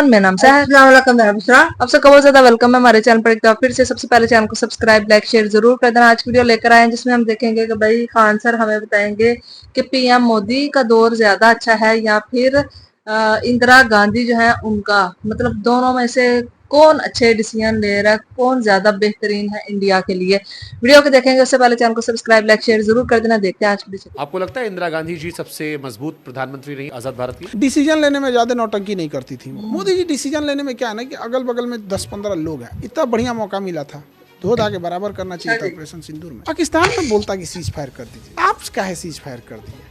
Everyone, मेरा नाम शाहिद। आप सबका बहुत ज्यादा वेलकम है हमारे चैनल पर। एक बार फिर से सबसे पहले चैनल को सब्सक्राइब, लाइक, शेयर जरूर कर देना। आज वीडियो लेकर आए हैं जिसमें हम देखेंगे कि भाई खान सर हमें बताएंगे कि पीएम मोदी का दौर ज्यादा अच्छा है या फिर इंदिरा गांधी जो है उनका, मतलब दोनों में से कौन अच्छे डिसीजन ले रहा है, कौन ज्यादा बेहतरीन है इंडिया के लिए। वीडियो को देखेंगे उससे पहले चैनल को सब्सक्राइब, लाइक, शेयर जरूर कर देना। देखते हैं आज की वीडियो। आपको लगता है इंदिरा गांधी जी सबसे मजबूत प्रधानमंत्री रही आजाद भारत की? डिसीजन लेने में ज़्यादा नौटंकी नहीं करती थी। मोदी जी डिसीजन लेने में क्या है ना कि अगल बगल में 10-15 लोग हैं, इतना बढ़िया मौका मिला था, धो धा के बराबर करना चाहिए था ऑपरेशन सिंदूर में। पाकिस्तान में बोलता कि सीज फायर कर दीजिए, आप काहे सीज फायर कर दिए?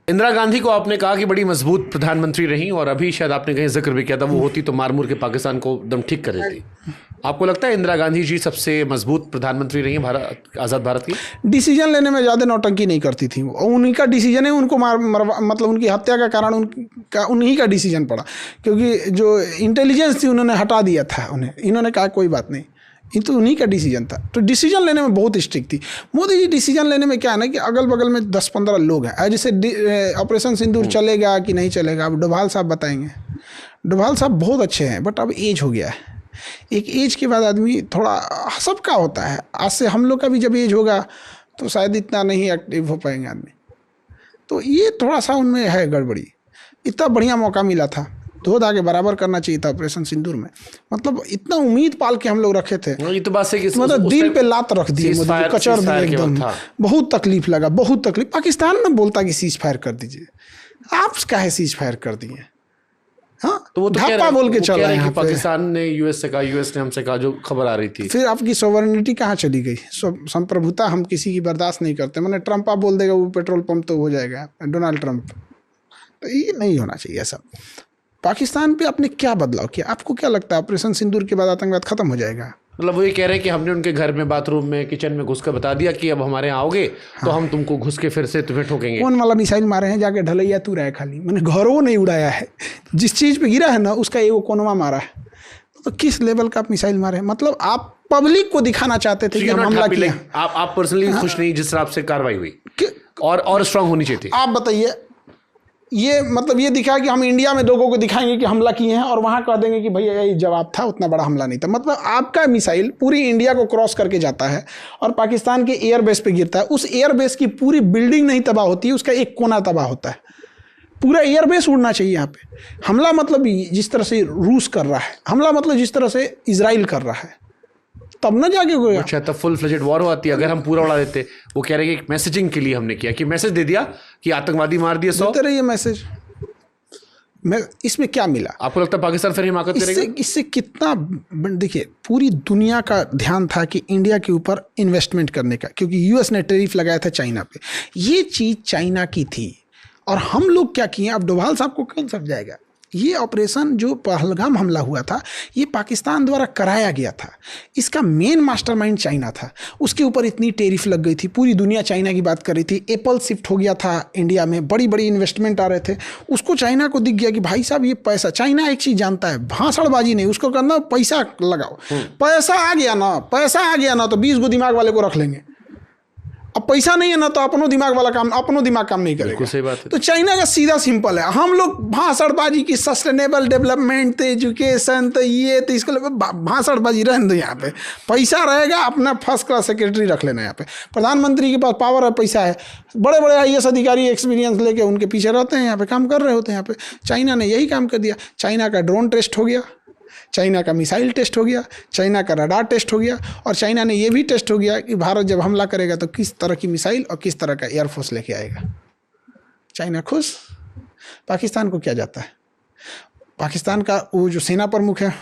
इंदिरा गांधी को आपने कहा कि बड़ी मजबूत प्रधानमंत्री रही, और अभी शायद आपने कहीं जिक्र भी किया था वो होती तो मार-मुर के पाकिस्तान को एकदम ठीक कर देती। आपको लगता है इंदिरा गांधी जी सबसे मजबूत प्रधानमंत्री रही भारत, आजाद भारत की? डिसीजन लेने में ज़्यादा नौटंकी नहीं करती थी। उन्हीं का डिसीजन है, उनको मतलब उनकी हत्या का कारण उन्हीं का डिसीजन पड़ा, क्योंकि जो इंटेलिजेंस थी उन्होंने हटा दिया था उन्हें। इन्होंने कहा कोई बात नहीं, ये तो उन्हीं का डिसीजन था। तो डिसीजन लेने में बहुत स्ट्रिक्ट थी मोदी जी। डिसीजन लेने में क्या है ना कि अगल बगल में 10-15 लोग हैं। जैसे ऑपरेशन सिंदूर चलेगा कि नहीं चलेगा, अब डोभाल साहब बताएंगे। डोभाल साहब बहुत अच्छे हैं, बट अब एज हो गया है। एक एज के बाद आदमी थोड़ा, सबका होता है, आज से हम लोग का भी जब एज होगा तो शायद इतना नहीं एक्टिव हो पाएंगे आदमी। तो ये थोड़ा सा उनमें है गड़बड़ी। इतना बढ़िया मौका मिला था, धो धा के बराबर करना चाहिए था ऑपरेशन सिंदूर में। मतलब इतना उम्मीद पाल के हम लोग रखे थे, ये तो बात है कि मतलब दिल पे लात रख दिए मोदी, कचर दिए एकदम। बहुत तकलीफ लगा, बहुत तकलीफ। पाकिस्तान में बोलता कि सीज फायर कर दीजिए, आप काहे सीज फायर कर दिए? हाँ, तो वो तो ढापा बोल के चल रहे हैं। पाकिस्तान ने यूएस से कहा, यूएस ने हमसे कहा, जो खबर आ रही थी। फिर आपकी सॉवरेनिटी कहाँ चली गई? संप्रभुता हम किसी की बर्दाश्त नहीं करते। मैंने ट्रंप आप बोल देगा वो पेट्रोल पंप तो हो जाएगा, डोनाल्ड ट्रंप। तो ये नहीं होना चाहिए ऐसा। पाकिस्तान पे आपने क्या बदलाव किया? आपको क्या लगता है ऑपरेशन सिंदूर के बाद आतंकवाद खत्म हो जाएगा? मतलब वो ये कह रहे हैं कि हमने उनके घर में, बाथरूम में, किचन में घुस कर बता दिया कि अब हमारे यहाँ आओगे तो हम तुमको घुस के फिर से तुम्हें ठोकेंगे। कौन वाला मिसाइल मारे हैं? जाके ढलैया तू रहा है खाली, मैंने घरों नहीं उड़ाया है। जिस चीज़ पे गिरा है ना उसका एगो कोनवा मारा है। तो किस लेवल का आप मिसाइल मारे हैं? मतलब आप पब्लिक को दिखाना चाहते थे कि हम हमला किया। आप पर्सनली खुश नहीं जिस तरह से कार्रवाई हुई, और स्ट्रांग होनी चाहिए थी? आप बताइए। ये मतलब ये दिखा कि हम इंडिया में लोगों को दिखाएंगे कि हमला किए हैं, और वहाँ कह देंगे कि भैया ये जवाब था, उतना बड़ा हमला नहीं था। मतलब आपका मिसाइल पूरी इंडिया को क्रॉस करके जाता है और पाकिस्तान के एयरबेस पे गिरता है। उस एयरबेस की पूरी बिल्डिंग नहीं तबाह होती है, उसका एक कोना तबाह होता है। पूरा एयरबेस उड़ना चाहिए यहाँ पे। हमला मतलब जिस तरह से रूस कर रहा है, हमला मतलब जिस तरह से इजराइल कर रहा है, तब ना जाके कोई। अच्छा, तब फुल फ्लेजेड वॉर होती अगर हम पूरा उड़ा देते। वो कह रहे हैं कि मैसेजिंग के लिए हमने किया, कि मैसेज दे दिया कि आतंकवादी मार दिए 100। देते रहिए मैसेज। मैं इसमें क्या मिला? आपको लगता है पाकिस्तान फिर हिमाकत करेगा? इससे कितना, देखिए पूरी दुनिया का ध्यान था कि इंडिया के ऊपर इन्वेस्टमेंट करने का, क्योंकि यूएस ने टैरिफ लगाया था चाइना पे। ये चीज़ चाइना की थी, और हम लोग क्या किए? अब डोभाल साहब को कौन समझाएगा? ये ऑपरेशन जो पहलगाम हमला हुआ था, ये पाकिस्तान द्वारा कराया गया था। इसका मेन मास्टरमाइंड चाइना था। उसके ऊपर इतनी टैरिफ लग गई थी, पूरी दुनिया चाइना की बात कर रही थी। एप्पल शिफ्ट हो गया था इंडिया में, बड़ी बड़ी इन्वेस्टमेंट आ रहे थे। उसको चाइना को दिख गया कि भाई साहब ये पैसा, चाइना एक चीज़ जानता है, भाषणबाजी नहीं, उसको करना पैसा लगाओ। पैसा आ गया ना तो 20 गो दिमाग वाले को रख लेंगे। अब पैसा नहीं है ना तो अपनो दिमाग काम नहीं करेगा। सही बात है। तो चाइना का सीधा सिंपल है। हम लोग भाषणबाजी की, सस्टेनेबल डेवलपमेंट, एजुकेशन, तो ये तो इसको भाषणबाजी रहने दो। यहाँ पे पैसा रहेगा, अपना फर्स्ट क्लास सेक्रेटरी रख लेना। यहाँ पे प्रधानमंत्री के पास पावर है, पैसा है, बड़े बड़े आईएएस अधिकारी एक्सपीरियंस लेके उनके पीछे रहते हैं, यहाँ पे काम कर रहे होते हैं। यहाँ पे चाइना ने यही काम कर दिया। चाइना का ड्रोन टेस्ट हो गया, चाइना का मिसाइल टेस्ट हो गया, चाइना का रडार टेस्ट हो गया, और चाइना ने यह भी टेस्ट हो गया कि भारत जब हमला करेगा तो किस तरह की मिसाइल और किस तरह का एयरफोर्स लेके आएगा। चाइना खुश, पाकिस्तान को क्या जाता है? पाकिस्तान का वो जो सेना प्रमुख है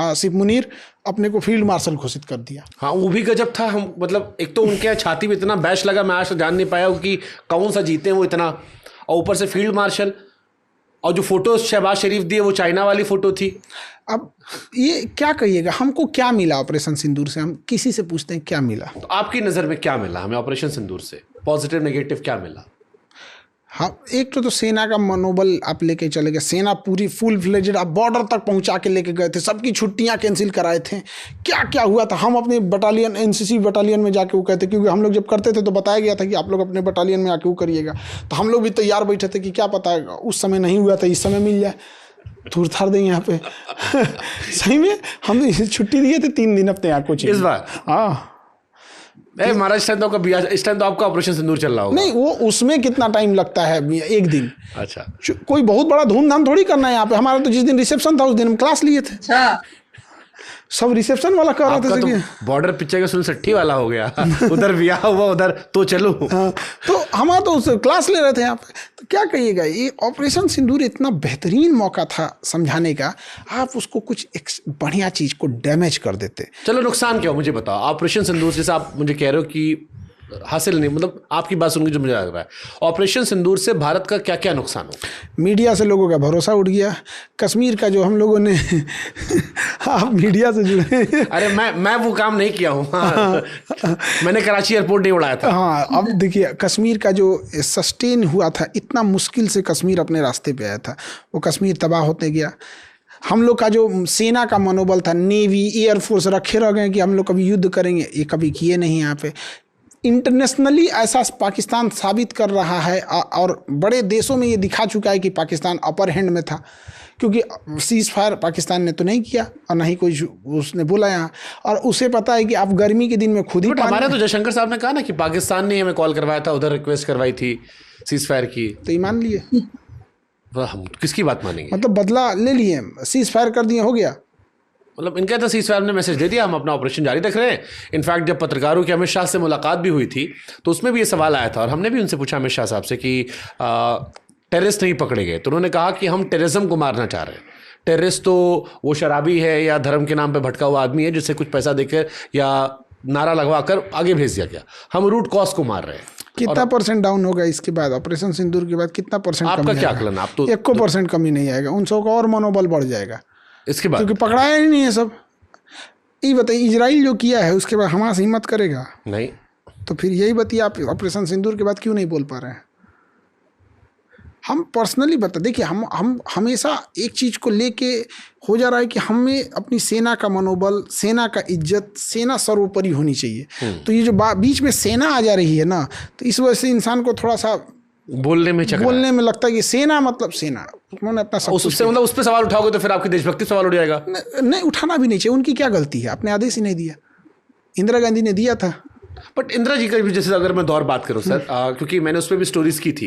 आसिफ मुनीर, अपने को फील्ड मार्शल घोषित कर दिया। हाँ, वो भी गजब था। हम मतलब एक तो उनके छाती में इतना बैश लगा, मैं आज तक जान नहीं पाया कि कौन सा जीते वो इतना, और ऊपर से फील्ड मार्शल। और जो फोटो शहबाज शरीफ दिए वो चाइना वाली फोटो थी। अब ये क्या कहिएगा? हमको क्या मिला ऑपरेशन सिंदूर से? हम किसी से पूछते हैं क्या मिला? तो आपकी नज़र में क्या मिला हमें ऑपरेशन सिंदूर से? पॉजिटिव नेगेटिव क्या मिला? हाँ, एक तो सेना का मनोबल आप लेके चले गए, सेना पूरी फुल फ्लेजेड आप बॉर्डर तक पहुंचा के लेके गए थे, सबकी छुट्टियां कैंसिल कराए थे, क्या क्या हुआ था। हम अपने बटालियन एनसीसी बटालियन में जाके वो कहते, क्योंकि हम लोग जब करते थे तो बताया गया था कि आप लोग अपने बटालियन में आके वो करिएगा, तो हम लोग भी तैयार बैठे थे कि क्या पता उस समय नहीं हुआ था इस समय मिल जाए, थूर थार दें यहाँ पे। सही में हम छुट्टी दिए थे 3 दिन अपने यहाँ कोचिंग इस बार। हाँ महाराज इस टाइम तो आपका ऑपरेशन सिंदूर चल रहा होगा। नहीं, वो उसमें कितना टाइम लगता है, 1 दिन। अच्छा, कोई बहुत बड़ा धूमधाम थोड़ी करना है यहाँ पे। हमारा तो जिस दिन रिसेप्शन था उस दिन हम क्लास लिए थे। अच्छा, सब रिसेप्शन वाला कर रहे थे तो बॉर्डर पिक्चर का 67 वाला हो गया। उधर ब्याह हुआ, उधर तो चलो। हाँ, तो हमारा तो उस क्लास ले रहे थे यहाँ पे। तो क्या कहिएगा, ये ऑपरेशन सिंदूर इतना बेहतरीन मौका था समझाने का, आप उसको कुछ एक बढ़िया चीज को डैमेज कर देते। चलो, नुकसान क्या हो मुझे बताओ। ऑपरेशन सिंदूर जैसे आप मुझे कह रहे हो कि हासिल नहीं, मतलब आपकी बात सुनकर जो मुझे लग रहा है, ऑपरेशन सिंदूर से भारत का क्या क्या नुकसान हो? मीडिया से लोगों का भरोसा उठ गया। कश्मीर का जो हम लोगों ने आप मीडिया से जुड़े। अरे मैं वो काम नहीं किया हूँ। मैंने कराची एयरपोर्ट नहीं उड़ाया था। हाँ, अब देखिए कश्मीर का जो सस्टेन हुआ था, इतना मुश्किल से कश्मीर अपने रास्ते पे आया था, वो कश्मीर तबाह होते गया। हम लोग का जो सेना का मनोबल था, नेवी एयरफोर्स रखे रह गए कि हम लोग कभी युद्ध करेंगे, ये कभी किए नहीं। यहाँ पे इंटरनेशनली ऐसा पाकिस्तान साबित कर रहा है और बड़े देशों में ये दिखा चुका है कि पाकिस्तान अपर हैंड में था, क्योंकि सीज फायर पाकिस्तान ने तो नहीं किया और ना ही कोई उसने बोला यहाँ। और उसे पता है कि आप गर्मी के दिन में खुद ही हमारे तो जयशंकर साहब ने कहा ना कि पाकिस्तान ने हमें कॉल करवाया था, उधर रिक्वेस्ट करवाई थी सीज फायर की, तो ये मान लिए। हम किसकी बात मानेंगे? मतलब बदला ले लिए, सीज फायर कर दिए, हो गया। मतलब इनका तो सीज फायर ने मैसेज दे दिया, हम अपना ऑपरेशन जारी रख रहे हैं। इनफैक्ट जब पत्रकारों की अमित शाह से मुलाकात भी हुई थी तो उसमें भी ये सवाल आया था और हमने भी उनसे पूछा अमित शाह साहब से कि टेररिस्ट नहीं पकड़े गए, तो उन्होंने कहा कि हम टेररिज्म को मारना चाह रहे हैं। टेररिस्ट तो वो शराबी है या धर्म के नाम पे भटका हुआ आदमी है जिसे कुछ पैसा देकर या नारा लगवा कर आगे भेज दिया गया, हम रूट कॉज को मार रहे हैं। कितना परसेंट डाउन होगा इसके बाद, ऑपरेशन सिंदूर के बाद कितना परसेंट? आपका क्या आकलन? आप तो 1% कमी नहीं आएगा, उन सबका और मनोबल बढ़ जाएगा इसके बाद, क्योंकि पकड़ाया ही नहीं है सब। ये बताइए, इजराइल जो किया है उसके बाद हमास हिम्मत करेगा? नहीं। तो फिर यही बताइए, आप ऑपरेशन सिंदूर के बाद क्यों नहीं बोल पा रहे हैं? हम पर्सनली बता, देखिए हम हमेशा एक चीज़ को लेके हो जा रहा है कि हमें अपनी सेना का मनोबल, सेना का इज्जत, सेना सर्वोपरि होनी चाहिए। तो ये जो बीच में सेना आ जा रही है ना, तो इस वजह से इंसान को थोड़ा सा बोलने में लगता है कि सेना मतलब सेना, उन्होंने अपना सब उससे मतलब उस पर सवाल उठाओगे तो फिर आपकी देशभक्ति सवाल उठ जाएगा। नहीं, उठाना भी नहीं चाहिए। उनकी क्या गलती है? आपने आदेश ही नहीं दिया, इंदिरा गांधी ने दिया था। बट इंदिरा जी का भी, जैसे अगर मैं दौर बात करूं सर, क्योंकि मैंने उस पर भी स्टोरीज की थी,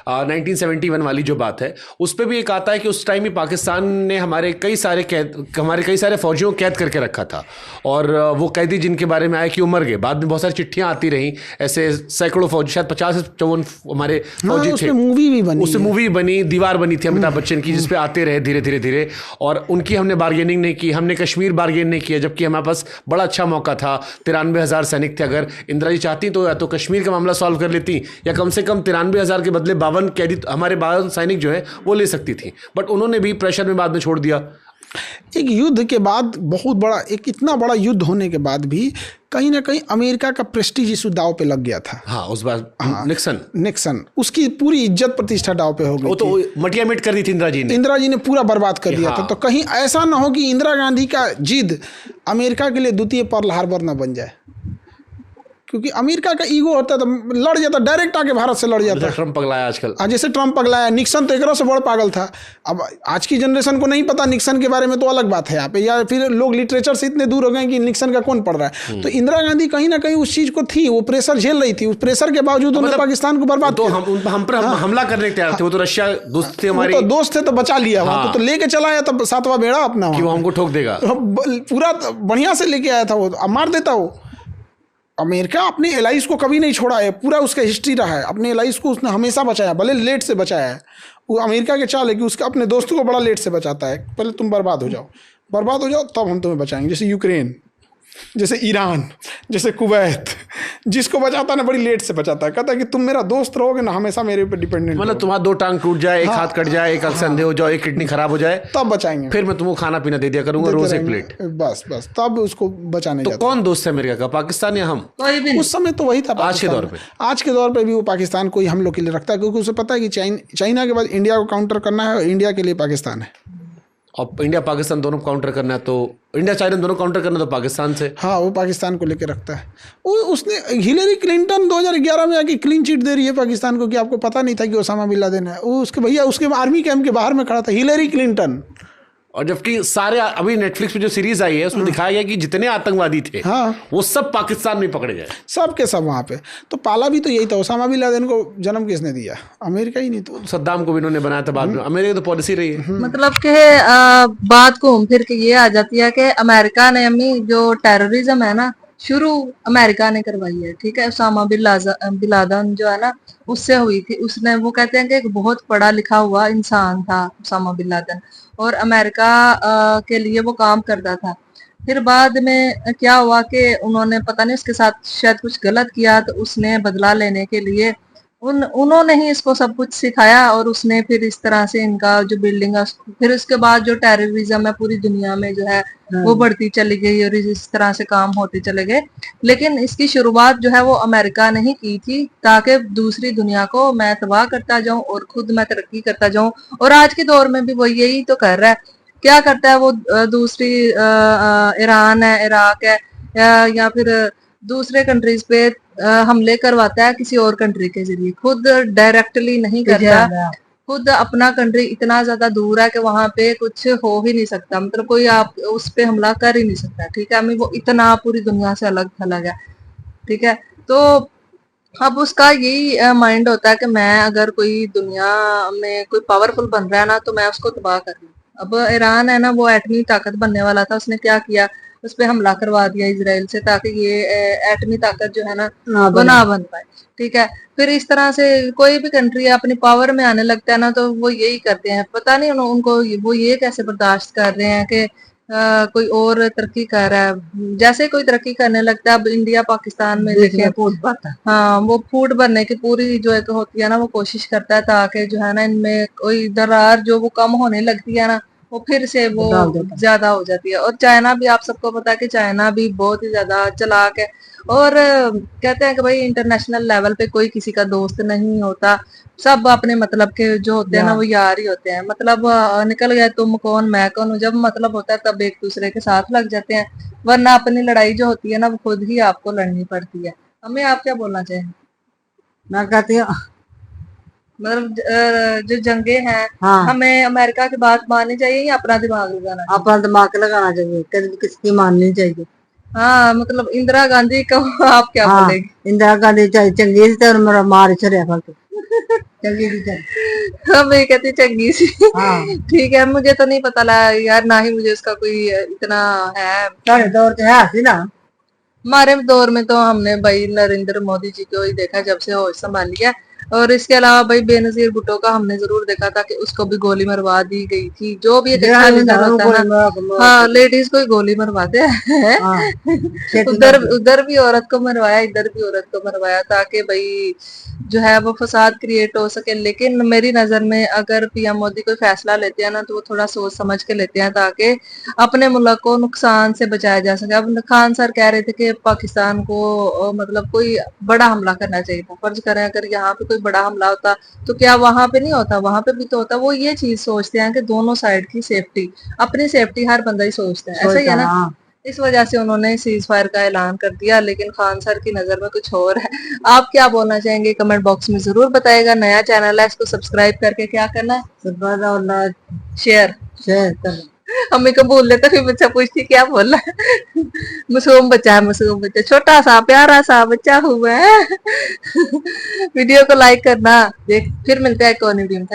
1971 वाली जो बात है उस पर भी एक आता है कि उस टाइम ही पाकिस्तान ने हमारे कई सारे फौजियों को कैद करके रखा था और वो कैदी जिनके बारे में आया कि वो मर गए, बाद में बहुत सारी चिट्ठियां आती रहीं, ऐसे सैकड़ों फौजी, शायद 50 से 54 हमारे फौजी थे। मूवी भी बनी, उससे मूवी बनी, दीवार बनी थी अमिताभ बच्चन की, जिसपे आते रहे धीरे धीरे धीरे, और उनकी हमने बार्गेनिंग नहीं की, हमने कश्मीर बार्गेन नहीं किया, जबकि हमारे पास बड़ा अच्छा मौका था। 93,000 सैनिक थे। अगर इंदिरा जी चाहती तो या तो कश्मीर का मामला सॉल्व कर लेती या कम से कम 93,000 के बदले 52 कैदी हमारे 52 सैनिक जो है वो ले सकती थी, बट उन्होंने भी प्रेशर में बाद में छोड़ दिया। एक युद्ध के बाद, बहुत बड़ा, एक इतना बड़ा युद्ध होने के बाद भी कहीं ना कहीं अमेरिका का प्रेस्टीज इस दाव पे लग गया था। हाँ, उस बार निक्सन उसकी पूरी इज्जत प्रतिष्ठा दाव पे हो गई। वो तो मटिया मिट कर दी थी इंदिरा जी ने पूरा बर्बाद कर दिया था। तो कहीं ऐसा ना हो कि इंदिरा गांधी का जिद अमेरिका के लिए द्वितीय पर्ल हार्बर ना बन जाए, क्योंकि अमेरिका का ईगो होता तो लड़ जाता, डायरेक्ट आके भारत से लड़ जाता। ट्रम्प पगलाया आजकल, जैसे ट्रम्प पगलाया। निक्सन तो एक से बड़ा पागल था। अब आज की जनरेशन को नहीं पता निक्सन के बारे में, तो अलग बात है यहाँ पे, या फिर लोग लिटरेचर से इतने दूर हो गए कि निक्सन का कौन पढ़ रहा है। तो इंदिरा गांधी कहीं ना कहीं उस चीज को थी, वो प्रेशर झेल रही थी, उस प्रेशर के बावजूद उन्होंने पाकिस्तान को बर्बाद किया। हम पर हमला करने तैयार थे, वो तो रशिया दोस्त थे हमारे, तो दोस्त थे तो बचा लिया। वहां तो लेके चला आया था 7वां बेड़ा अपना, वो हमको ठोक देगा, पूरा बढ़िया से लेके आया था, वो मार देता। वो अमेरिका अपने एलाइज को कभी नहीं छोड़ा है, पूरा उसका हिस्ट्री रहा है। अपने एलाइज को उसने हमेशा बचाया, भले लेट से बचाया है। वो अमेरिका के चाल है कि उसके अपने दोस्तों को बड़ा लेट से बचाता है। पहले तुम बर्बाद हो जाओ तब हम तुम्हें बचाएंगे। जैसे यूक्रेन, जैसे ईरान, जैसे कुवैत, जिसको बचाता है ना बड़ी लेट से बचाता है, कहता है कि तुम मेरा दोस्त रहोगे ना हमेशा मेरे ऊपर डिपेंडेंट, मतलब तुम्हारा 2 टांग टूट जाए, एक हाथ कट जाए, एक आंख से अंधे हो जाओ, एक किडनी खराब हो जाए, तब बचाएंगे, फिर मैं तुमको खाना पीना दे दिया करूंगा रोज 1 प्लेट। बस बस तब उसको बचाने तो जाता। कौन दोस्त है अमेरिका का, पाकिस्तान या हम? कोई भी नहीं। उस समय तो वही था आज के पाकिस्तान। दौर पे? आज के दौर पे भी वो पाकिस्तान को ही हम लोग के लिए रखता है, क्योंकि उसे पता है कि चाइना के बाद इंडिया को काउंटर करना है और इंडिया के लिए पाकिस्तान है। और इंडिया पाकिस्तान दोनों काउंटर करना है, तो इंडिया चाइना दोनों काउंटर करना तो पाकिस्तान से। हाँ, वो पाकिस्तान को लेकर रखता है। उसने हिलेरी क्लिंटन 2011 में आके क्लीन चिट दे रही है पाकिस्तान को कि आपको पता नहीं था कि ओसामा बिन लादेन है। वो उसके भैया उसके आर्मी कैंप के बाहर में खड़ा था, हिलेरी क्लिंटन। और जबकि सारे अभी नेटफ्लिक्स पे जो सीरीज आई है उसमें दिखाया गया कि जितने आतंकवादी थे वो सब पाकिस्तान में पकड़े गए, सब के सब वहाँ पे। तो पाला भी तो यही था। ओसामा बिन लादेन को जन्म किसने दिया? अमेरिका ही नहीं तो। सद्दाम को भी इन्होंने बनाया था बाद में। अमेरिका तो पॉलिसी रही है। मतलब कि बात घूम फिर के ये आ जाती है कि अमेरिका ने अम्मी जो टेररिज्म है ना शुरू अमेरिका ने करवाई है, ठीक है। उसामा बिन लादेन जो है ना उससे हुई थी। उसने, वो कहते हैं कि एक बहुत पढ़ा लिखा हुआ इंसान था उसामा बिन लादेन, और अमेरिका के लिए वो काम करता था। फिर बाद में क्या हुआ कि उन्होंने पता नहीं उसके साथ शायद कुछ गलत किया, तो उसने बदला लेने के लिए उन्होंने ही इसको सब कुछ सिखाया, और उसने फिर इस तरह से इनका जो बिल्डिंग है, फिर उसके बाद जो टेररिज्म है पूरी दुनिया में जो है वो बढ़ती चली गई और इस तरह से काम होते चले गए। लेकिन इसकी शुरुआत जो है वो अमेरिका ने ही की थी, ताकि दूसरी दुनिया को मैं तबाह करता जाऊं और खुद मैं तरक्की करता जाऊं। और आज के दौर में भी वो यही तो कर रहा है। क्या करता है वो? दूसरी ईरान है, इराक है, या फिर दूसरे कंट्रीज पे हमले करवाता है किसी और कंट्री के जरिए, खुद डायरेक्टली नहीं करता। खुद अपना कंट्री इतना ज्यादा दूर है कि वहां पे कुछ हो ही नहीं सकता, मतलब कोई आप उस पे हमला कर ही नहीं सकता, ठीक है। वो इतना पूरी दुनिया से अलग थलग है, ठीक है। तो अब उसका यही माइंड होता है कि मैं अगर कोई दुनिया में कोई पावरफुल बन रहा है ना तो मैं उसको तबाह कर लूं। अब ईरान है ना वो एटमी ताकत बनने वाला था, उसने क्या किया, उस पर हमला करवा दिया इसराइल से, ताकि ये एटमी ताकत जो है ना वो ना बन पाए, ठीक है। फिर इस तरह से कोई भी कंट्री अपनी पावर में आने लगता है ना तो वो यही करते हैं। पता नहीं उनको वो ये कैसे बर्दाश्त कर रहे हैं कि कोई और तरक्की कर रहा है। जैसे कोई तरक्की करने लगता है, अब इंडिया पाकिस्तान में देखिए फूट भरता है, हाँ वो फूट भरने की पूरी जो एक होती है ना वो कोशिश करता है, ताकि जो है ना इनमें कोई दरार जो वो कम होने लगती है ना वो फिर से वो ज्यादा हो जाती है। और चाइना भी, आप सबको पता है कि चाइना भी बहुत ही ज्यादा चालाक है, और कहते हैं कि भाई इंटरनेशनल लेवल पे कोई किसी का दोस्त नहीं होता, सब अपने मतलब के जो होते हैं ना वो यार ही होते हैं। मतलब निकल गए तुम कौन मैं कौन, जब मतलब होता है तब एक दूसरे के साथ लग जाते हैं, वरना अपनी लड़ाई जो होती है ना वो खुद ही आपको लड़नी पड़ती है। हमें आप क्या बोलना चाहिए? मैं कहती हूँ मतलब जो जंगे हैं, हाँ, हमें अमेरिका की बात माननी चाहिए या अपना दिमाग लगाना चाहिए? अपना दिमाग लगाना चाहिए, कभी किसी की माननी चाहिए। हाँ, मतलब इंदिरा गांधी को आप क्या हाँ, बोलेंगे? इंदिरा गांधी चंगी सी और मेरा मार चढ़िया फल चंगी सी चल। हम ये कहते चंगी सी। हाँ, ठीक है, मुझे तो नहीं पता लगा यार, ना ही मुझे उसका कोई इतना है। साढ़े दौर से है सी ना। हमारे दौर में तो हमने भाई नरेंद्र मोदी जी को ही देखा जब से होश संभाली है, और इसके अलावा भाई बेनजीर भुट्टो का हमने जरूर देखा था कि उसको भी गोली मरवा दी गई थी। जो भी एक अच्छा लीडर होता है ना, हाँ लेडीज को ही गोली मरवाते हैं। हाँ, उधर भी औरत को मरवाया, इधर भी औरत को मरवाया, ताकि भाई जो है वो फसाद क्रिएट हो सके। लेकिन मेरी नजर में अगर पीएम मोदी कोई फैसला लेते हैं ना तो वो थोड़ा सोच समझ के लेते हैं, ताकि अपने मुल्क को नुकसान से बचाया जा सके। अब खान सर कह रहे थे कि पाकिस्तान को मतलब कोई बड़ा हमला करना चाहिए था। फर्ज करें अगर यहाँ पे कोई बड़ा हमला होता तो क्या वहां पे नहीं होता? वहां पे भी तो होता। वो ये चीज सोचते हैं कि दोनों साइड की सेफ्टी, अपनी सेफ्टी हर बंदा ही सोचता है, ऐसा ही है ना। इस वजह से उन्होंने सीज फायर का ऐलान कर दिया, लेकिन खान सर की नजर में कुछ और है। आप क्या बोलना चाहेंगे कमेंट बॉक्स में जरूर बताएगा। नया चैनल है, इसको सब्सक्राइब करके क्या करना है? शेयर शेयर हमें को बोल लेता, फिर बच्चा पूछती क्या बोल रहा है। मासूम बच्चा है, मासूम बच्चा, छोटा सा प्यारा सा बच्चा हुआ है। वीडियो को लाइक करना। देख फिर मिलते हैं एक और वीडियो में।